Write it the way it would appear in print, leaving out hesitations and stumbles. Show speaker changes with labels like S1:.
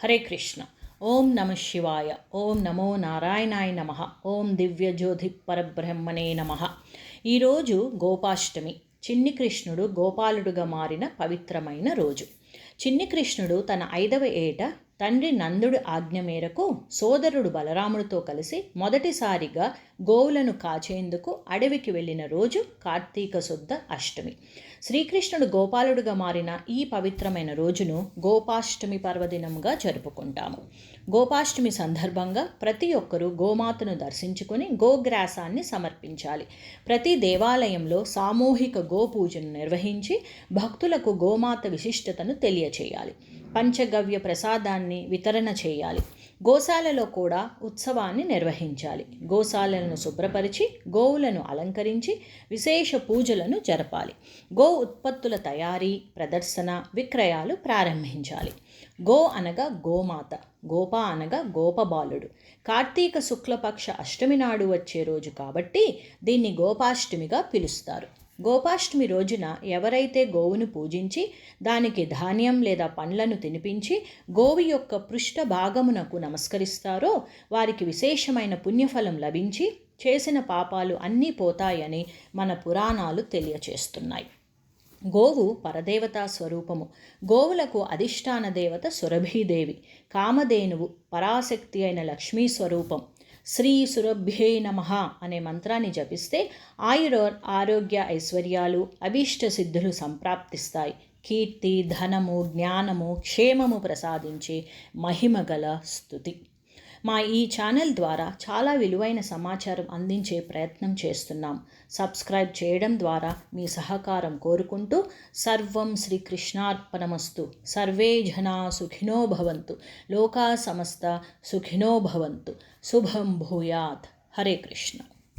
S1: హరే కృష్ణ. ఓం నమ శివాయ. ఓం నమో నారాయణాయ నమ. ఓం దివ్యజ్యోతి పరబ్రహ్మణే నమ. ఈరోజు గోపాష్టమి. చిన్ని కృష్ణుడు గోపాలుడుగా మారిన పవిత్రమైన రోజు. చిన్ని కృష్ణుడు తన 5వ ఏట తండ్రి నందుడి ఆజ్ఞ మేరకు సోదరుడు బలరాముడితో కలిసి మొదటిసారిగా గోవులను కాచేందుకు అడవికి వెళ్ళిన రోజు కార్తీక శుద్ధ అష్టమి. శ్రీకృష్ణుడు గోపాలుడుగా మారిన ఈ పవిత్రమైన రోజును గోపాష్టమి పర్వదినంగా జరుపుకుంటాము. గోపాష్టమి సందర్భంగా ప్రతి ఒక్కరూ గోమాతను దర్శించుకొని గోగ్రాసాన్ని సమర్పించాలి. ప్రతి దేవాలయంలో సామూహిక గోపూజను నిర్వహించి భక్తులకు గోమాత విశిష్టతను తెలియచేయాలి. పంచగవ్య ప్రసాదాన్ని వితరణ చేయాలి. గోశాలలో కూడా ఉత్సవాన్ని నిర్వహించాలి. గోశాలను శుభ్రపరిచి గోవులను అలంకరించి విశేష పూజలను జరపాలి. గో ఉత్పత్తుల తయారీ, ప్రదర్శన, విక్రయాలు ప్రారంభించాలి. గో అనగా గోమాత, గోప అనగా గోపబాలుడు. కార్తీక శుక్లపక్ష అష్టమి నాడు వచ్చే రోజు కాబట్టి దీన్ని గోపాష్టమిగా పిలుస్తారు. గోపాష్టమి రోజున ఎవరైతే గోవును పూజించి దానికి ధాన్యం లేదా పండ్లను తినిపించి గోవు యొక్క పృష్ఠ భాగమునకు నమస్కరిస్తారో వారికి విశేషమైన పుణ్యఫలం లభించి చేసిన పాపాలు అన్నీ పోతాయని మన పురాణాలు తెలియచేస్తున్నాయి. గోవు పరదేవతా స్వరూపము. గోవులకు అధిష్టాన దేవత సురభీదేవి. కామధేనువు పరాశక్తి అయిన లక్ష్మీ స్వరూపం. శ్రీ సురభ్యే నమః అనే మంత్రాన్ని జపిస్తే ఆరోగ్య ఐశ్వర్యాలు, అభీష్ట సిద్ధులు సంప్రాప్తిస్తాయి. కీర్తి, ధనము, జ్ఞానము, క్షేమము ప్రసాదించే మహిమగల స్తుతి. మా ఈ ఛానల్ ద్వారా చాలా విలువైన సమాచారం అందించే ప్రయత్నం చేస్తున్నాం. సబ్స్క్రైబ్ చేయడం ద్వారా మీ సహకారం కోరుకుంటూ సర్వం శ్రీకృష్ణార్పణమస్తు. సర్వే జనా సుఖినో భవంతు. లోకా సమస్త సుఖినో భవంతు. శుభం భూయాత్. హరే కృష్ణ.